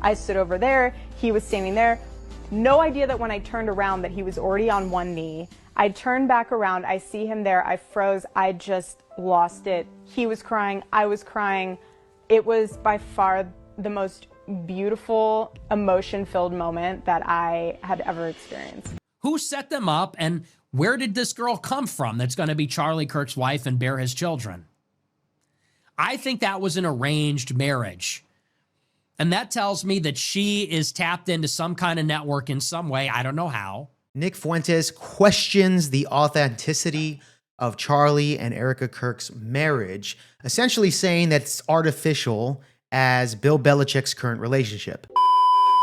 I stood over there, he was standing there. No idea that when I turned around that he was already on one knee. I turned back around, I see him there, I froze, I just lost it. He was crying, I was crying. It was by far the most beautiful, emotion-filled moment that I had ever experienced. Who set them up, and where did this girl come from that's going to be Charlie Kirk's wife and bear his children? I think that was an arranged marriage. And that tells me that she is tapped into some kind of network in some way. I don't know how. Nick Fuentes questions the authenticity of Charlie and Erica Kirk's marriage, essentially saying that it's artificial as Bill Belichick's current relationship.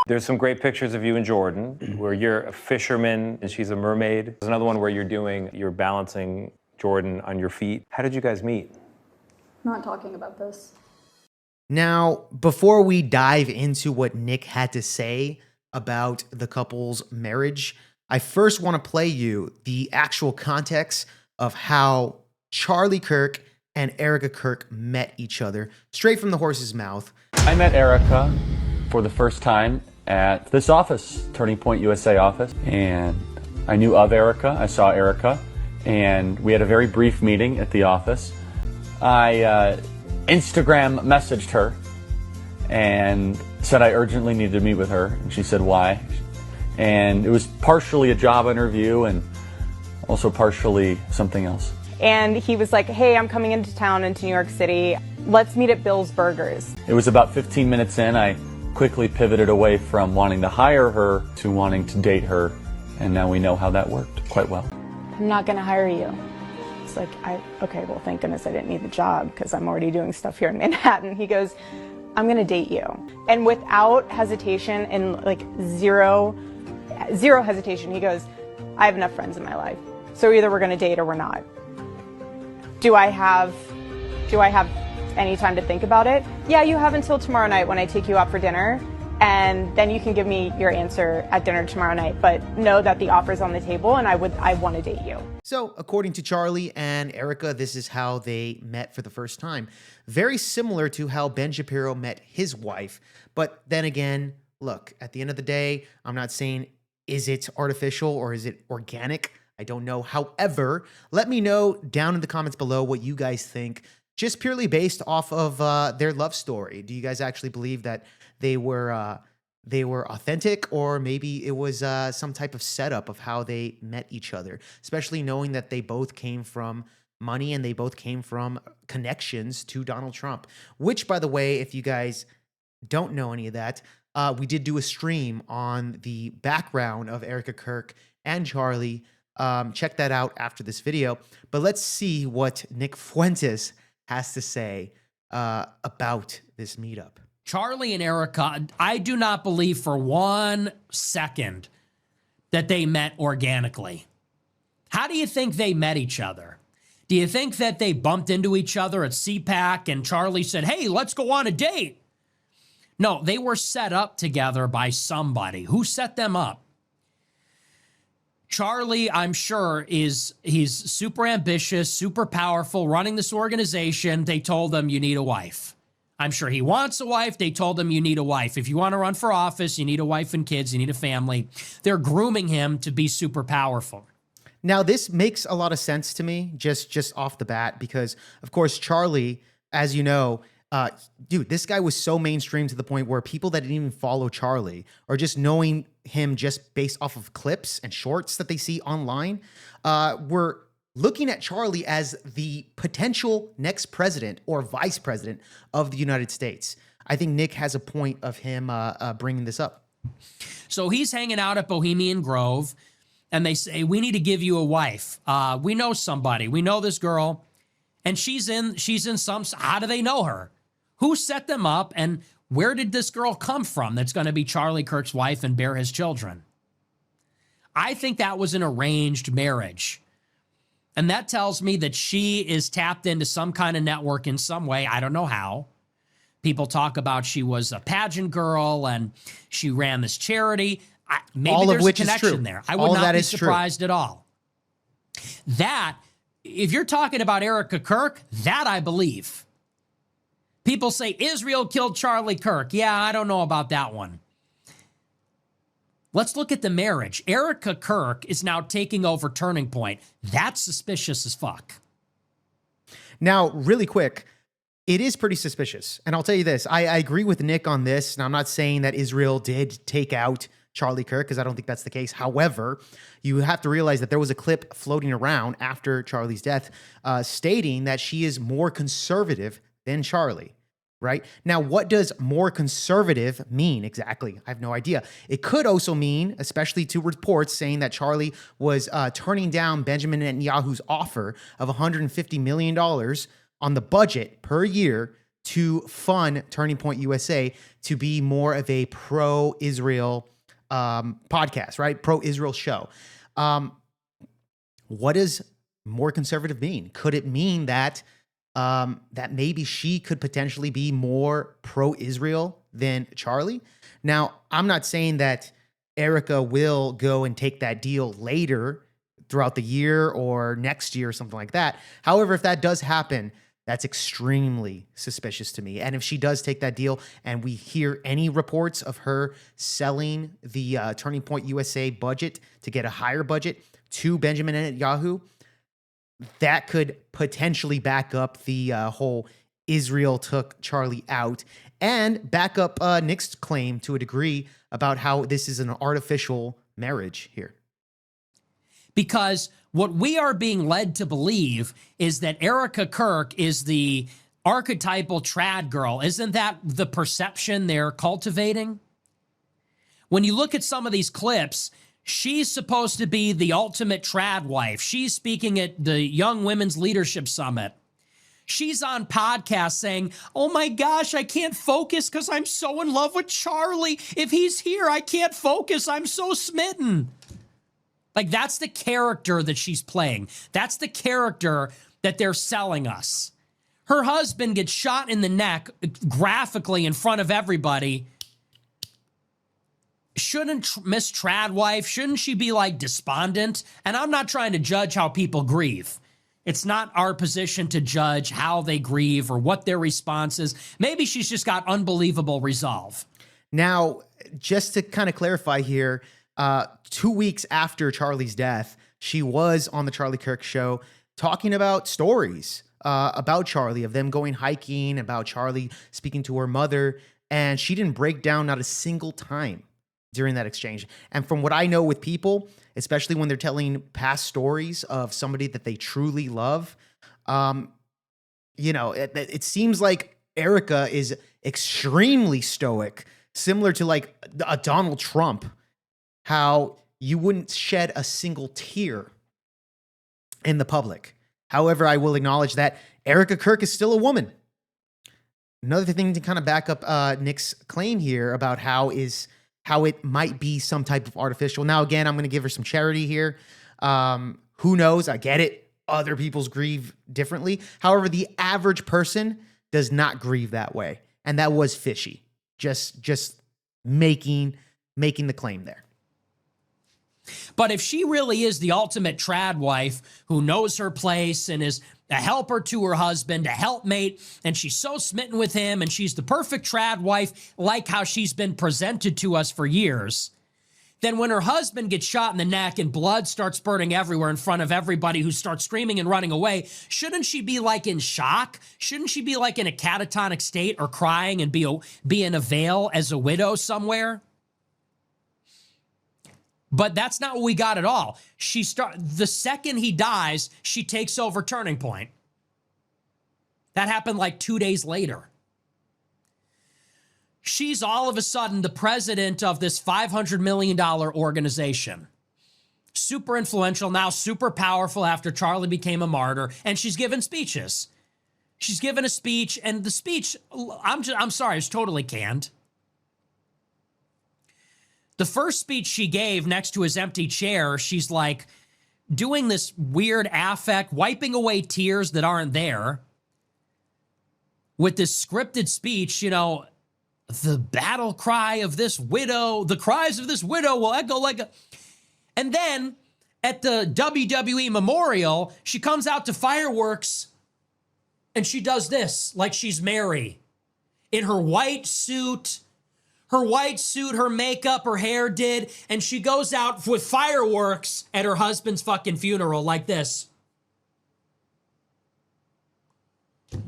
There's some great pictures of you and Jordan where you're a fisherman and she's a mermaid. There's another one where you're balancing Jordan on your feet. How did you guys meet? Not talking about this. Now, before we dive into what Nick had to say about the couple's marriage, I first want to play you the actual context of how Charlie Kirk and Erica Kirk met each other, straight from the horse's mouth. I met Erica for the first time at this office, Turning Point USA office, and I knew of Erica. I saw Erica, and we had a very brief meeting at the office. I Instagram messaged her and said I urgently needed to meet with her, and she said why. And it was partially a job interview and also partially something else. And he was like, hey, I'm coming into town, into New York City. Let's meet at Bill's Burgers. It was about 15 minutes in, I quickly pivoted away from wanting to hire her to wanting to date her, and now we know how that worked quite well. I'm not gonna hire you. It's like, okay, well, thank goodness I didn't need the job because I'm already doing stuff here in Manhattan. He goes, I'm gonna date you. And without hesitation and like zero hesitation, he goes, I have enough friends in my life. So either we're gonna date or we're not. Do I have any time to think about it? Yeah, you have until tomorrow night when I take you out for dinner, and then you can give me your answer at dinner tomorrow night. But know that the offer's on the table and I want to date you. So according to Charlie and Erica, this is how they met for the first time. Very similar to how Ben Shapiro met his wife. But then again, look, at the end of the day, I'm not saying, is it artificial or is it organic? I don't know. However, let me know down in the comments below what you guys think, just purely based off of their love story. Do you guys actually believe that they were authentic, or maybe it was some type of setup of how they met each other, especially knowing that they both came from money and they both came from connections to Donald Trump, which, by the way, if you guys don't know any of that, we did do a stream on the background of Erica Kirk and Charlie. Check that out after this video. But let's see what Nick Fuentes has to say about this meetup. Charlie and Erica, I do not believe for 1 second that they met organically. How do you think they met each other? Do you think that they bumped into each other at CPAC and Charlie said, hey, let's go on a date? No, they were set up together by somebody. Who set them up? Charlie, I'm sure, he's super ambitious, super powerful, running this organization. They told him you need a wife. I'm sure he wants a wife. They told him you need a wife. If you want to run for office, you need a wife and kids, you need a family. They're grooming him to be super powerful. Now, this makes a lot of sense to me just off the bat because, of course, Charlie, as you know, dude, this guy was so mainstream to the point where people that didn't even follow Charlie or just knowing him just based off of clips and shorts that they see online were looking at Charlie as the potential next president or vice president of the United States. I think Nick has a point of him bringing this up. So he's hanging out at Bohemian Grove, and they say, we need to give you a wife. We know somebody. We know this girl, and she's in some, how do they know her? Who set them up, and where did this girl come from that's going to be Charlie Kirk's wife and bear his children? I think that was an arranged marriage. And that tells me that she is tapped into some kind of network in some way. I don't know how. People talk about she was a pageant girl and she ran this charity. Maybe there's a connection there. I would not be surprised at all. That, if you're talking about Erica Kirk, that I believe. People say Israel killed Charlie Kirk. Yeah, I don't know about that one. Let's look at the marriage. Erica Kirk is now taking over Turning Point. That's suspicious as fuck. Now, really quick, it is pretty suspicious. And I'll tell you this, I agree with Nick on this. Now, I'm not saying that Israel did take out Charlie Kirk, because I don't think that's the case. However, you have to realize that there was a clip floating around after Charlie's death stating that she is more conservative than Charlie. Right? Now, what does more conservative mean exactly? I have no idea. It could also mean, especially to reports saying that Charlie was turning down Benjamin Netanyahu's offer of $150 million on the budget per year to fund Turning Point USA to be more of a pro-Israel podcast, right? Pro-Israel show. What does more conservative mean? Could it mean that that maybe she could potentially be more pro-Israel than Charlie? Now, I'm not saying that Erica will go and take that deal later throughout the year or next year or something like that. However, if that does happen, that's extremely suspicious to me. And if she does take that deal and we hear any reports of her selling the Turning Point USA budget to get a higher budget to Benjamin Netanyahu, that could potentially back up the whole Israel took Charlie out and back up Nick's claim to a degree about how this is an artificial marriage here. Because what we are being led to believe is that Erika Kirk is the archetypal trad girl. Isn't that the perception they're cultivating? When you look at some of these clips, she's supposed to be the ultimate trad wife. She's speaking at the Young Women's Leadership Summit. She's on podcasts saying, oh my gosh, I can't focus because I'm so in love with Charlie. If he's here, I can't focus. I'm so smitten. Like, that's the character that she's playing. That's the character that they're selling us. Her husband gets shot in the neck graphically in front of everybody. Shouldn't Miss Tradwife, shouldn't she be like despondent? And I'm not trying to judge how people grieve. It's not our position to judge how they grieve or what their response is. Maybe she's just got unbelievable resolve. Now, just to kind of clarify here, 2 weeks after Charlie's death, she was on the Charlie Kirk show talking about stories about Charlie, of them going hiking, about Charlie speaking to her mother, and she didn't break down not a single time during that exchange. And from what I know with people, especially when they're telling past stories of somebody that they truly love, it seems like Erica is extremely stoic, similar to like a Donald Trump, how you wouldn't shed a single tear in the public. However, I will acknowledge that Erika Kirk is still a woman. Another thing to kind of back up Nick's claim here about how it might be some type of artificial. Now, again, I'm going to give her some charity here. Who knows? I get it. Other people's grieve differently. However, the average person does not grieve that way. And that was fishy. Just making the claim there. But if she really is the ultimate trad wife who knows her place and is a helper to her husband, a helpmate, and she's so smitten with him, and she's the perfect trad wife, like how she's been presented to us for years, then when her husband gets shot in the neck and blood starts spurting everywhere in front of everybody who starts screaming and running away, shouldn't she be like in shock? Shouldn't she be like in a catatonic state or crying and be in a veil as a widow somewhere? But that's not what we got at all. The second he dies, she takes over Turning Point. That happened like 2 days later. She's all of a sudden the president of this $500 million organization. Super influential, now super powerful after Charlie became a martyr, and she's given speeches. She's given a speech, and the speech, I'm sorry, it's totally canned. The first speech she gave next to his empty chair, she's like doing this weird affect, wiping away tears that aren't there with this scripted speech, the battle cry of this widow, the cries of this widow will echo like a... And then at the WWE Memorial, she comes out to fireworks and she does this like she's Mary. in her white suit, her makeup, her hair did, and she goes out with fireworks at her husband's fucking funeral like this.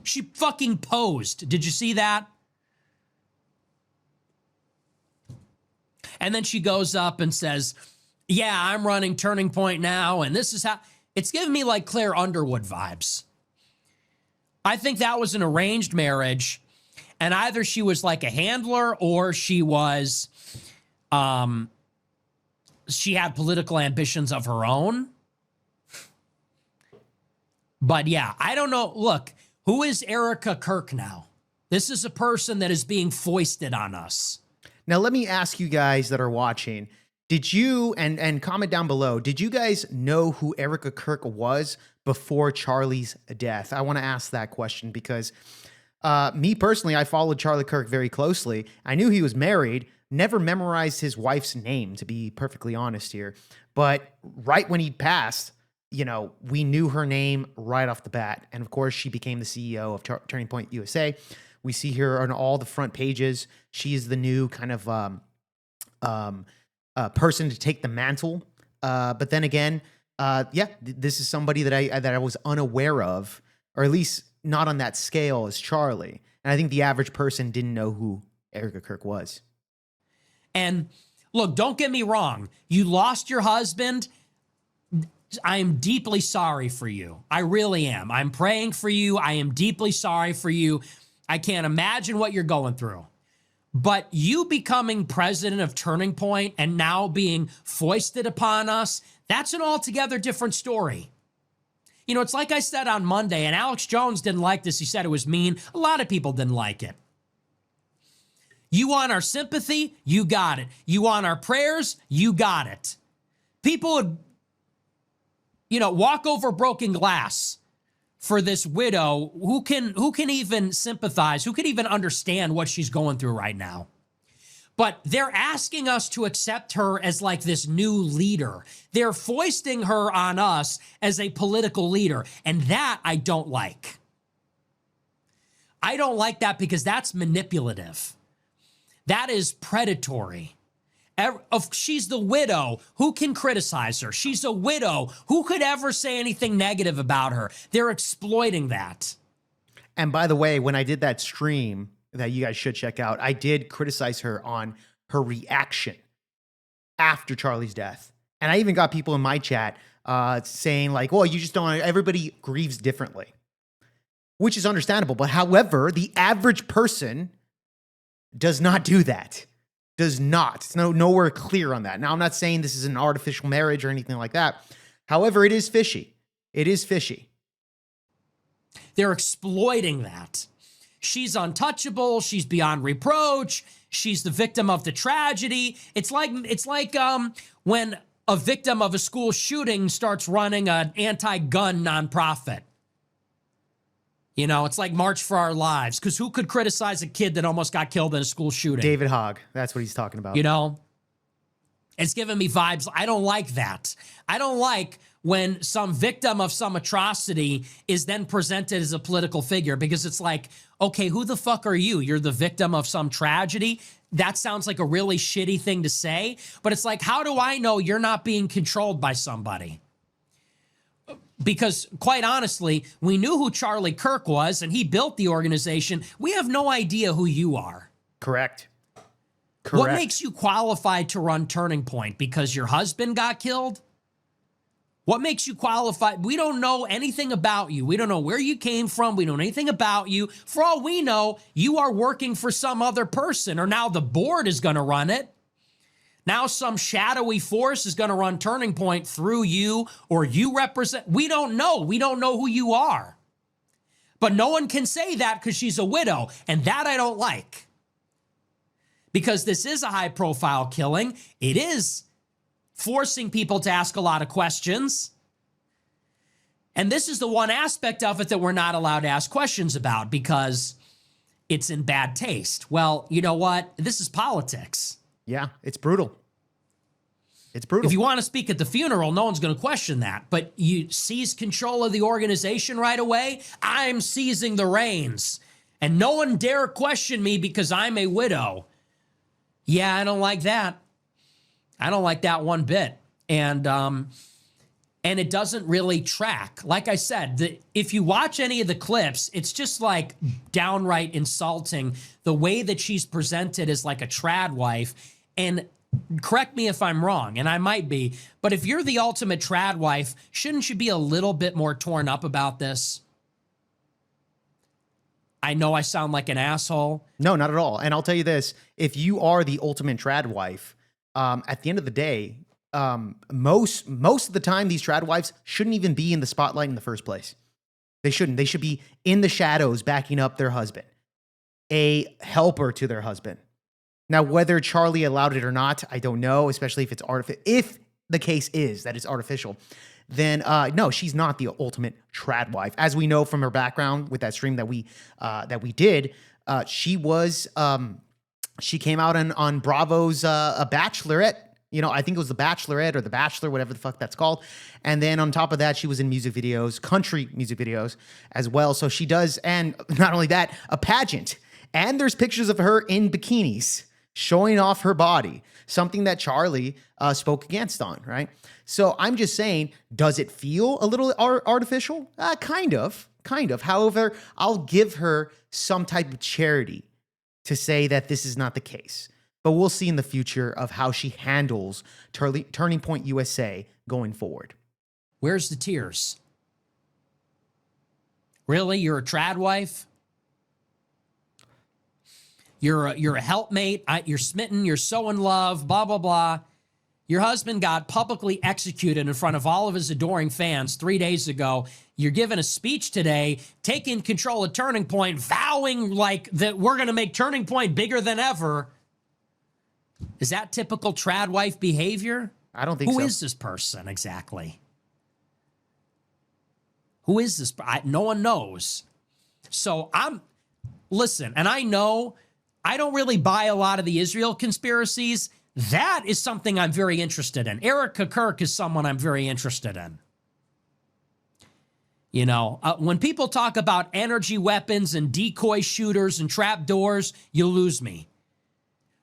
She fucking posed. Did you see that? And then she goes up and says, yeah, I'm running Turning Point now, and this is how... It's giving me like Claire Underwood vibes. I think that was an arranged marriage, and either she was like a handler or she was... she had political ambitions of her own. But yeah, I don't know. Look, who is Erika Kirk now? This is a person that is being foisted on us. Now, let me ask you guys that are watching, did you, and comment down below, did you guys know who Erika Kirk was before Charlie's death? I want to ask that question because me personally, I followed Charlie Kirk very closely. I knew he was married, never memorized his wife's name, to be perfectly honest here. But right when he passed, you know, we knew her name right off the bat. And of course, she became the CEO of Turning Point USA. We see her on all the front pages. She is the new kind of person to take the mantle. But then again, this is somebody that I was unaware of, or at least not on that scale as Charlie. And I think the average person didn't know who Erika Kirk was. And look, don't get me wrong. You lost your husband. I am deeply sorry for you. I really am. I'm praying for you. I am deeply sorry for you. I can't imagine what you're going through. But you becoming president of Turning Point and now being foisted upon us, that's an altogether different story. You know, it's like I said on Monday, and Alex Jones didn't like this. He said it was mean. A lot of people didn't like it. You want our sympathy? You got it. You want our prayers? You got it. People would, you know, walk over broken glass for this widow who can even sympathize, who can even understand what she's going through right now. But they're asking us to accept her as like this new leader. They're foisting her on us as a political leader. And that I don't like. I don't like that because that's manipulative. That is predatory. She's the widow. Who can criticize her? She's a widow. Who could ever say anything negative about her? They're exploiting that. And by the way, when I did that stream that you guys should check out, I did criticize her on her reaction after Charlie's death. And I even got people in my chat saying like, well, you just don't, everybody grieves differently, which is understandable. But however, the average person does not do that. Does not. It's nowhere clear on that. Now, I'm not saying this is an artificial marriage or anything like that. However, it is fishy. It is fishy. They're exploiting that. She's untouchable. She's beyond reproach. She's the victim of the tragedy. It's like when a victim of a school shooting starts running an anti-gun nonprofit. You know, it's like March for Our Lives, because who could criticize a kid that almost got killed in a school shooting? David Hogg. That's what he's talking about. You know, it's giving me vibes. I don't like that. I don't like when some victim of some atrocity is then presented as a political figure, because it's like, okay, who the fuck are you? You're the victim of some tragedy? That sounds like a really shitty thing to say, but it's like, how do I know you're not being controlled by somebody? Because quite honestly, we knew who Charlie Kirk was and he built the organization. We have no idea who you are. Correct. What makes you qualified to run Turning Point? Because your husband got killed? What makes you qualified? We don't know anything about you. We don't know where you came from. We don't know anything about you. For all we know, you are working for some other person, or now the board is going to run it. Now some shadowy force is going to run Turning Point through you, or you represent. We don't know. We don't know who you are. But no one can say that because she's a widow, and that I don't like. Because this is a high-profile killing. It is forcing people to ask a lot of questions. And this is the one aspect of it that we're not allowed to ask questions about because it's in bad taste. Well, you know what? This is politics. Yeah, it's brutal. It's brutal. If you want to speak at the funeral, no one's going to question that. But you seize control of the organization right away. I'm seizing the reins. And no one dare question me because I'm a widow. Yeah, I don't like that. I don't like that one bit. And it doesn't really track. Like I said, if you watch any of the clips, it's just like downright insulting. The way that she's presented as like a trad wife. And correct me if I'm wrong, and I might be, but if you're the ultimate trad wife, shouldn't you be a little bit more torn up about this? I know I sound like an asshole. No, not at all. And I'll tell you this, if you are the ultimate trad wife, at the end of the day, most of the time, these trad wives shouldn't even be in the spotlight in the first place. They shouldn't. They should be in the shadows backing up their husband, a helper to their husband. Now, whether Charlie allowed it or not, I don't know, especially if it's artificial. If the case is that it's artificial, then no, she's not the ultimate trad wife. As we know from her background with that stream that we did, she came out on Bravo's a Bachelorette. You know, I think it was the Bachelorette or the Bachelor, whatever the fuck that's called. And then on top of that, she was in music videos, country music videos as well. So she does, and not only that, a pageant. And there's pictures of her in bikinis showing off her body, something that Charlie spoke against on, right? So I'm just saying, does it feel a little artificial? Kind of. However, I'll give her some type of charity to say that this is not the case. But we'll see in the future of how she handles Turning Point USA going forward. Where's the tears? Really? You're a trad wife? You're a helpmate. You're smitten. You're so in love, blah, blah, blah. Your husband got publicly executed in front of all of his adoring fans 3 days ago. You're giving a speech today, taking control of Turning Point, vowing like that we're going to make Turning Point bigger than ever. Is that typical trad wife behavior? I don't think so. Who is this person exactly? Who is this? No one knows. So listen, and I know I don't really buy a lot of the Israel conspiracies. That is something I'm very interested in. Erica Kirk is someone I'm very interested in. You know, when people talk about energy weapons and decoy shooters and trap doors, you lose me.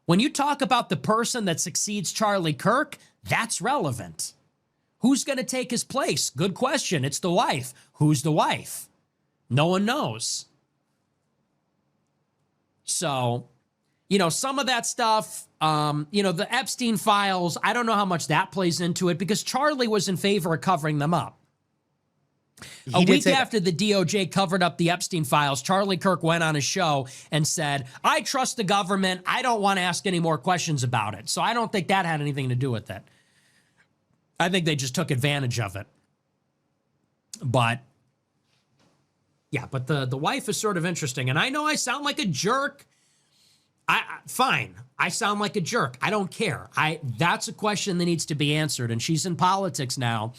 When you talk about the person that succeeds Charlie Kirk, that's relevant. Who's going to take his place? Good question. It's the wife. Who's the wife? No one knows. So, you know, some of that stuff, you know, the Epstein files, I don't know how much that plays into it because Charlie was in favor of covering them up. A week after the DOJ covered up the Epstein files, Charlie Kirk went on his show and said, I trust the government. I don't want to ask any more questions about it. So I don't think that had anything to do with it. I think they just took advantage of it. But, yeah, but the wife is sort of interesting. And I know I sound like a jerk. Fine. I sound like a jerk. I don't care. That's a question that needs to be answered. And she's in politics now.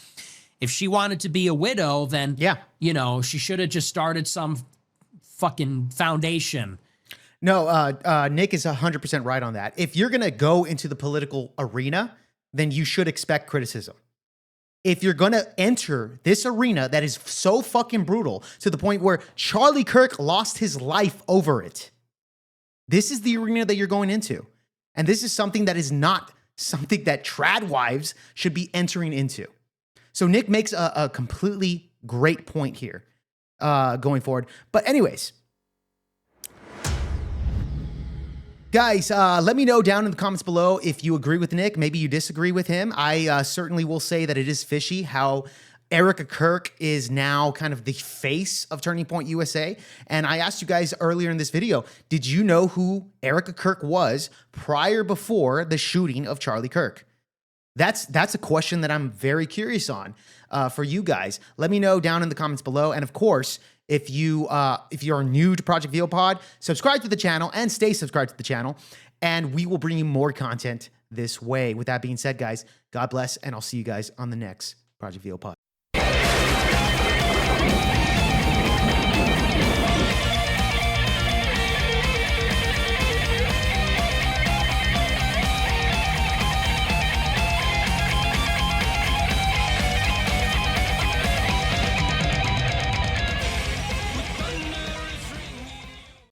If she wanted to be a widow, then, you know, she should have just started some fucking foundation. No, Nick is 100% right on that. If you're going to go into the political arena, then you should expect criticism. If you're going to enter this arena that is so fucking brutal to the point where Charlie Kirk lost his life over it, this is the arena that you're going into. And this is something that is not something that trad wives should be entering into. So Nick makes a completely great point here going forward. But anyways, guys, let me know down in the comments below if you agree with Nick. Maybe you disagree with him. I certainly will say that it is fishy how Erika Kirk is now kind of the face of Turning Point USA. And I asked you guys earlier in this video, did you know who Erika Kirk was before the shooting of Charlie Kirk? That's a question that I'm very curious on for you guys. Let me know down in the comments below. And of course, if you are new to Project VO Pod, subscribe to the channel and stay subscribed to the channel. And we will bring you more content this way. With that being said, guys, God bless, and I'll see you guys on the next Project VO Pod.